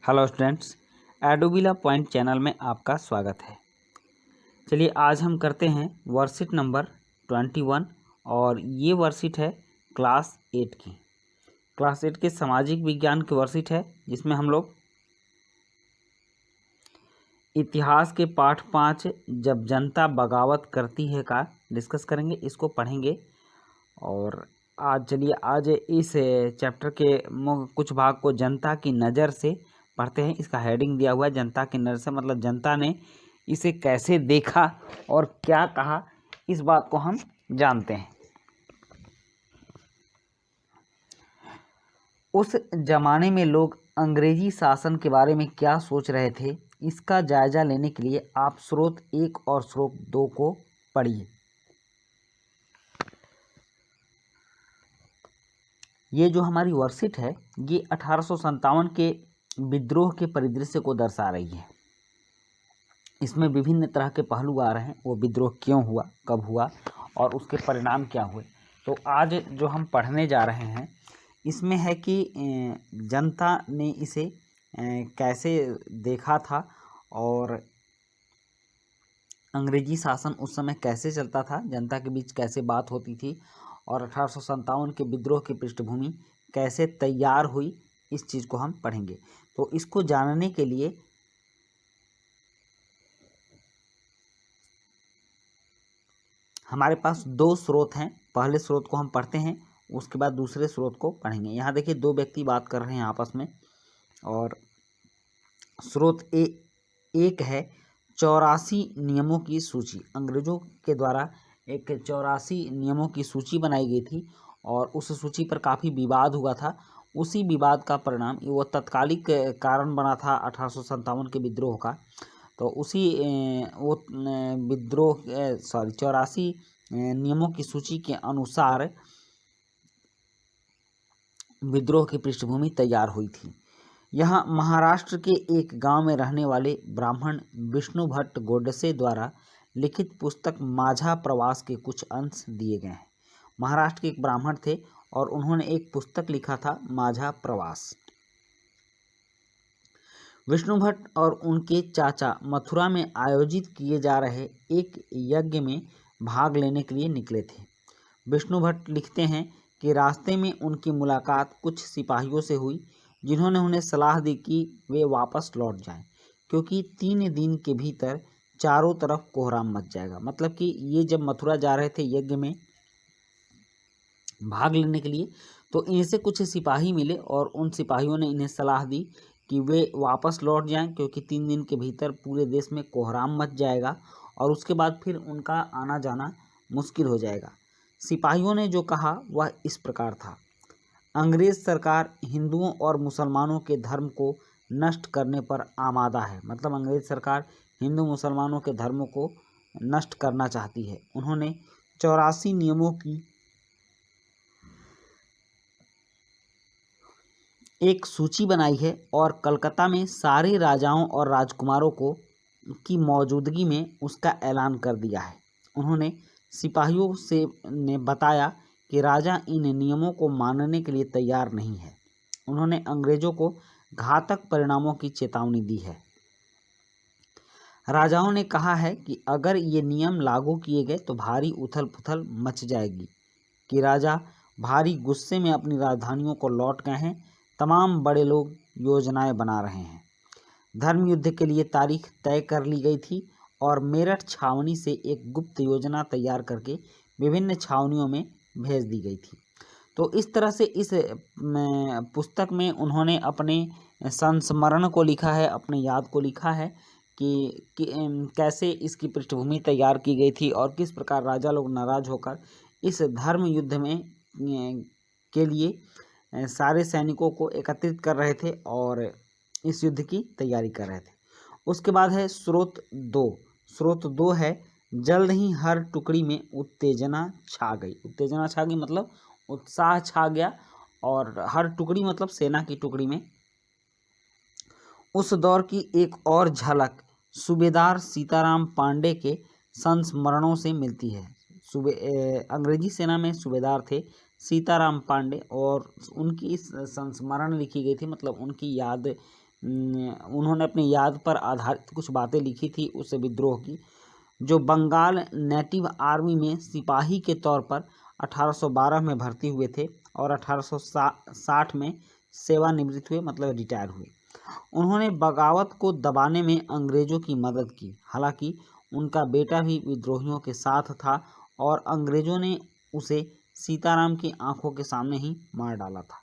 Hello students, एडोबिला point channel में आपका स्वागत है। चलिए आज हम करते हैं वर्कशीट नंबर 21 और ये वर्कशीट है क्लास 8 की। क्लास 8 के सामाजिक विज्ञान की वर्कशीट है, जिसमें हम लोग इतिहास के पाठ 5 जब जनता बगावत करती है का डिस्कस करेंगे, इसको पढ़ेंगे। और आज इस चैप्टर के कुछ भाग को जनता की नज़र से पढ़ते हैं। इसका हेडिंग दिया हुआ है जनता की नज़र से, मतलब जनता ने इसे कैसे देखा और क्या कहा, इस बात को हम जानते हैं। उस जमाने में लोग अंग्रेजी शासन के बारे में क्या सोच रहे थे, इसका जायजा लेने के लिए आप स्रोत 1 और स्रोत 2 को पढ़िए। ये जो हमारी वर्कशीट है ये 1857 के विद्रोह के परिदृश्य को दर्शा रही है। इसमें विभिन्न तरह के पहलू आ रहे हैं, वो विद्रोह क्यों हुआ, कब हुआ और उसके परिणाम क्या हुए। तो आज जो हम पढ़ने जा रहे हैं इसमें है कि जनता ने इसे कैसे देखा था और अंग्रेजी शासन उस समय कैसे चलता था, जनता के बीच कैसे बात होती थी और 1857 के विद्रोह की पृष्ठभूमि कैसे तैयार हुई, इस चीज़ को हम पढ़ेंगे। तो इसको जानने के लिए हमारे पास दो स्रोत हैं। पहले स्रोत को हम पढ़ते हैं, उसके बाद दूसरे स्रोत को पढ़ेंगे। यहाँ देखिए दो व्यक्ति बात कर रहे हैं आपस में, और स्रोत एक है 84 नियमों की सूची। अंग्रेजों के द्वारा एक 84 नियमों की सूची बनाई गई थी और उस सूची पर काफ़ी विवाद हुआ था। उसी विवाद का परिणाम वो तत्कालिक कारण बना था 1857 के विद्रोह का। तो उसी वो विद्रोह 84 नियमों की सूची के अनुसार विद्रोह की पृष्ठभूमि तैयार हुई थी। यहाँ महाराष्ट्र के एक गांव में रहने वाले ब्राह्मण विष्णु भट्ट गोडसे द्वारा लिखित पुस्तक माझा प्रवास के कुछ अंश दिए गए हैं। महाराष्ट्र के एक ब्राह्मण थे और उन्होंने एक पुस्तक लिखा था माझा प्रवास। विष्णु भट्ट और उनके चाचा मथुरा में आयोजित किए जा रहे एक यज्ञ में भाग लेने के लिए निकले थे। विष्णु भट्ट लिखते हैं कि रास्ते में उनकी मुलाकात कुछ सिपाहियों से हुई, जिन्होंने उन्हें सलाह दी कि वे वापस लौट जाएं, क्योंकि 3 दिन के भीतर चारों तरफ कोहराम मच जाएगा। मतलब कि ये जब मथुरा जा रहे थे यज्ञ में भाग लेने के लिए, तो इनसे कुछ सिपाही मिले और उन सिपाहियों ने इन्हें सलाह दी कि वे वापस लौट जाएं, क्योंकि 3 दिन के भीतर पूरे देश में कोहराम मच जाएगा और उसके बाद फिर उनका आना जाना मुश्किल हो जाएगा। सिपाहियों ने जो कहा वह इस प्रकार था: अंग्रेज सरकार हिंदुओं और मुसलमानों के धर्म को नष्ट करने पर आमादा है। मतलब अंग्रेज सरकार हिंदू मुसलमानों के धर्मों को नष्ट करना चाहती है। उन्होंने 84 नियमों की एक सूची बनाई है और कलकत्ता में सारे राजाओं और राजकुमारों को की मौजूदगी में उसका ऐलान कर दिया है। उन्होंने सिपाहियों से ने बताया कि राजा इन नियमों को मानने के लिए तैयार नहीं है। उन्होंने अंग्रेजों को घातक परिणामों की चेतावनी दी है। राजाओं ने कहा है कि अगर ये नियम लागू किए गए तो भारी उथल पुथल मच जाएगी, कि राजा भारी गुस्से में अपनी राजधानियों को लौट गए हैं। तमाम बड़े लोग योजनाएं बना रहे हैं। धर्म युद्ध के लिए तारीख तय कर ली गई थी और मेरठ छावनी से एक गुप्त योजना तैयार करके विभिन्न छावनियों में भेज दी गई थी। तो इस तरह से इस पुस्तक में उन्होंने अपने संस्मरण को लिखा है, अपने याद को लिखा है कि कैसे इसकी पृष्ठभूमि तैयार की गई थी और किस प्रकार राजा लोग नाराज होकर इस धर्म युद्ध में के लिए सारे सैनिकों को एकत्रित कर रहे थे और इस युद्ध की तैयारी कर रहे थे। उसके बाद है स्रोत 2। स्रोत 2 है जल्द ही हर टुकड़ी में उत्तेजना छा गई। उत्तेजना छा गई मतलब उत्साह छा गया, और हर टुकड़ी मतलब सेना की टुकड़ी में। उस दौर की एक और झलक सूबेदार सीताराम पांडे के संस्मरणों से मिलती है। अंग्रेजी सेना में सूबेदार थे सीताराम पांडे और उनकी संस्मरण लिखी गई थी, मतलब उनकी याद उन्होंने अपनी याद पर आधारित कुछ बातें लिखी थी, उससे विद्रोह की। जो बंगाल नेटिव आर्मी में सिपाही के तौर पर 1812 में भर्ती हुए थे और 1860 में सेवानिवृत्त हुए, मतलब रिटायर हुए। उन्होंने बगावत को दबाने में अंग्रेजों की मदद की। हालांकि उनका बेटा भी विद्रोहियों के साथ था और अंग्रेजों ने उसे सीताराम की आंखों के सामने ही मार डाला था।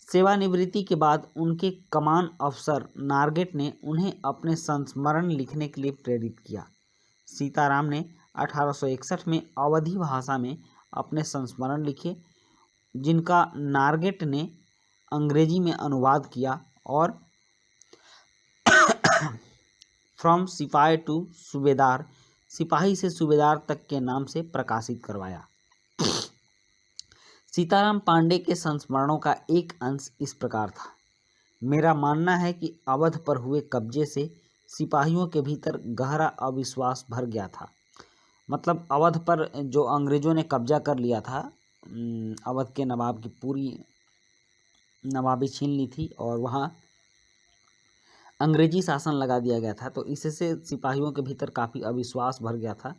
सेवानिवृत्ति के बाद उनके कमान अफसर नारगेट ने उन्हें अपने संस्मरण लिखने के लिए प्रेरित किया। सीताराम ने 1861 में अवधी भाषा में अपने संस्मरण लिखे, जिनका नारगेट ने अंग्रेजी में अनुवाद किया और फ्रॉम सिपाही टू सूबेदार, सिपाही से सूबेदार तक के नाम से प्रकाशित करवाया। सीताराम पांडे के संस्मरणों का एक अंश इस प्रकार था। मेरा मानना है कि अवध पर हुए कब्जे से सिपाहियों के भीतर गहरा अविश्वास भर गया था। मतलब अवध पर जो अंग्रेजों ने कब्जा कर लिया था, अवध के नवाब की पूरी नवाबी छीन ली थी और वहाँ अंग्रेजी शासन लगा दिया गया था, तो इससे सिपाहियों के भीतर काफ़ी अविश्वास भर गया था।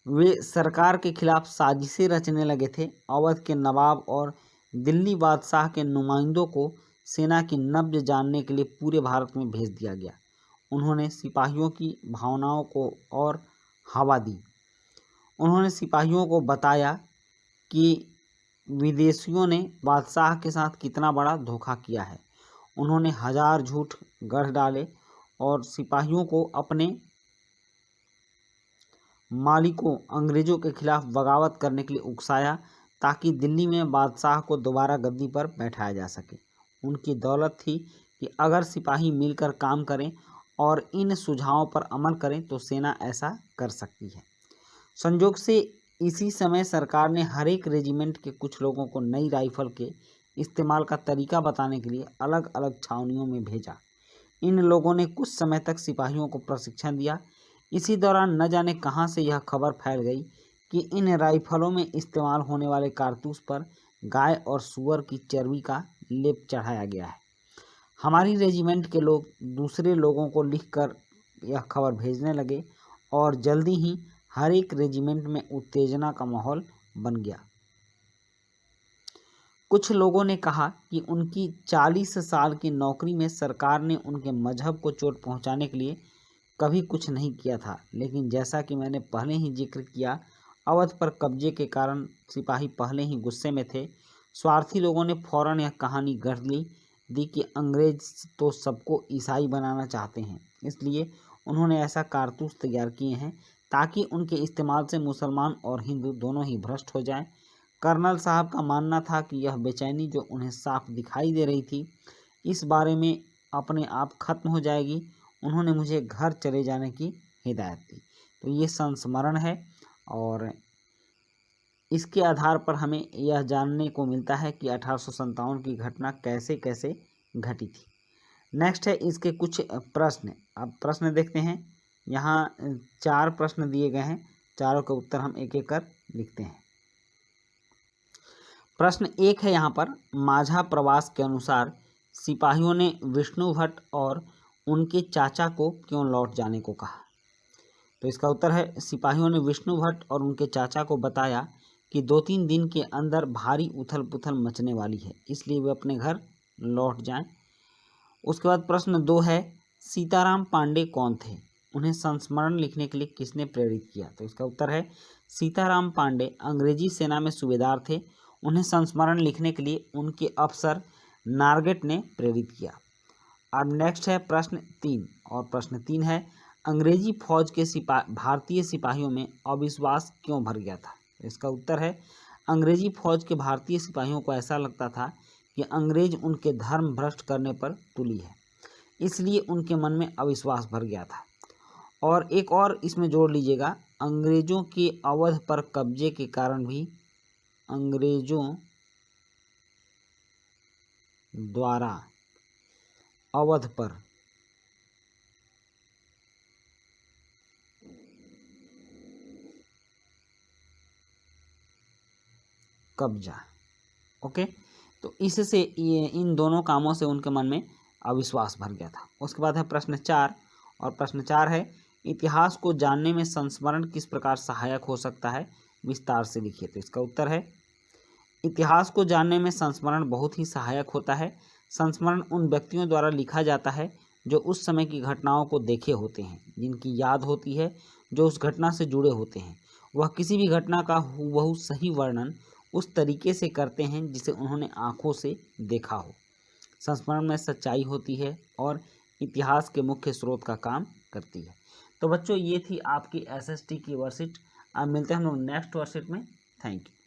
वे सरकार के खिलाफ साजिशें रचने लगे थे। अवध के नवाब और दिल्ली बादशाह के नुमाइंदों को सेना की नब्ज जानने के लिए पूरे भारत में भेज दिया गया। उन्होंने सिपाहियों की भावनाओं को और हवा दी। उन्होंने सिपाहियों को बताया कि विदेशियों ने बादशाह के साथ कितना बड़ा धोखा किया है। उन्होंने हजार झूठ गढ़ डाले और सिपाहियों को अपने मालिकों अंग्रेजों के खिलाफ बगावत करने के लिए उकसाया, ताकि दिल्ली में बादशाह को दोबारा गद्दी पर बैठाया जा सके। उनकी दौलत थी कि अगर सिपाही मिलकर काम करें और इन सुझावों पर अमल करें तो सेना ऐसा कर सकती है। संयोग से इसी समय सरकार ने हर एक रेजिमेंट के कुछ लोगों को नई राइफल के इस्तेमाल का तरीका बताने के लिए अलग अलग छावनियों में भेजा। इन लोगों ने कुछ समय तक सिपाहियों को प्रशिक्षण दिया। इसी दौरान न जाने कहां से यह खबर फैल गई कि इन राइफलों में इस्तेमाल होने वाले कारतूस पर गाय और सूअर की चर्बी का लेप चढ़ाया गया है। हमारी रेजिमेंट के लोग दूसरे लोगों को लिखकर यह खबर भेजने लगे और जल्दी ही हर एक रेजिमेंट में उत्तेजना का माहौल बन गया। कुछ लोगों ने कहा कि उनकी 40 साल की नौकरी में सरकार ने उनके मजहब को चोट पहुंचाने के लिए कभी कुछ नहीं किया था, लेकिन जैसा कि मैंने पहले ही जिक्र किया, अवध पर कब्जे के कारण सिपाही पहले ही गुस्से में थे। स्वार्थी लोगों ने फौरन यह कहानी गढ़ दी कि अंग्रेज तो सबको ईसाई बनाना चाहते हैं, इसलिए उन्होंने ऐसा कारतूस तैयार किए हैं ताकि उनके इस्तेमाल से मुसलमान और हिंदू दोनों ही भ्रष्ट हो जाएं। कर्नल साहब का मानना था कि यह बेचैनी जो उन्हें साफ दिखाई दे रही थी, इस बारे में अपने आप खत्म हो जाएगी। उन्होंने मुझे घर चले जाने की हिदायत दी। तो ये संस्मरण है और इसके आधार पर हमें यह जानने को मिलता है कि 1857 की घटना कैसे कैसे घटी थी। नेक्स्ट है इसके कुछ प्रश्न। अब प्रश्न देखते हैं। यहाँ 4 प्रश्न दिए गए हैं, चारों के उत्तर हम एक एक कर लिखते हैं। प्रश्न 1 है यहाँ पर, माझा प्रवास के अनुसार सिपाहियों ने विष्णु भट्ट और उनके चाचा को क्यों लौट जाने को कहा? तो इसका उत्तर है, सिपाहियों ने विष्णु भट्ट और उनके चाचा को बताया कि 2-3 दिन के अंदर भारी उथल पुथल मचने वाली है, इसलिए वे अपने घर लौट जाएं। उसके बाद प्रश्न 2 है, सीताराम पांडे कौन थे? उन्हें संस्मरण लिखने के लिए किसने प्रेरित किया? तो इसका उत्तर है, सीताराम पांडे अंग्रेजी सेना में सूबेदार थे। उन्हें संस्मरण लिखने के लिए उनके अफसर नारगेट ने प्रेरित किया। अब नेक्स्ट है प्रश्न 3, और प्रश्न 3 है, अंग्रेजी फौज के भारतीय सिपाहियों में अविश्वास क्यों भर गया था? इसका उत्तर है, अंग्रेजी फौज के भारतीय सिपाहियों को ऐसा लगता था कि अंग्रेज उनके धर्म भ्रष्ट करने पर तुली है, इसलिए उनके मन में अविश्वास भर गया था। और एक और इसमें जोड़ लीजिएगा, अंग्रेजों के अवध पर कब्जे के कारण भी अंग्रेजों द्वारा अवध पर कब्जा। ओके, तो तो इससे इन दोनों कामों से उनके मन में अविश्वास भर गया था। उसके बाद है प्रश्न 4, और प्रश्न 4 है, इतिहास को जानने में संस्मरण किस प्रकार सहायक हो सकता है, विस्तार से लिखिए। तो इसका उत्तर है, इतिहास को जानने में संस्मरण बहुत ही सहायक होता है। संस्मरण उन व्यक्तियों द्वारा लिखा जाता है जो उस समय की घटनाओं को देखे होते हैं, जिनकी याद होती है, जो उस घटना से जुड़े होते हैं। वह किसी भी घटना का हूबहू सही वर्णन उस तरीके से करते हैं जिसे उन्होंने आंखों से देखा हो। संस्मरण में सच्चाई होती है और इतिहास के मुख्य स्रोत का काम करती है। तो बच्चों, ये थी आपकी एसएसटी की वर्कशीट। अब मिलते हैं हम लोग नेक्स्ट वर्कशीट में। Thank you.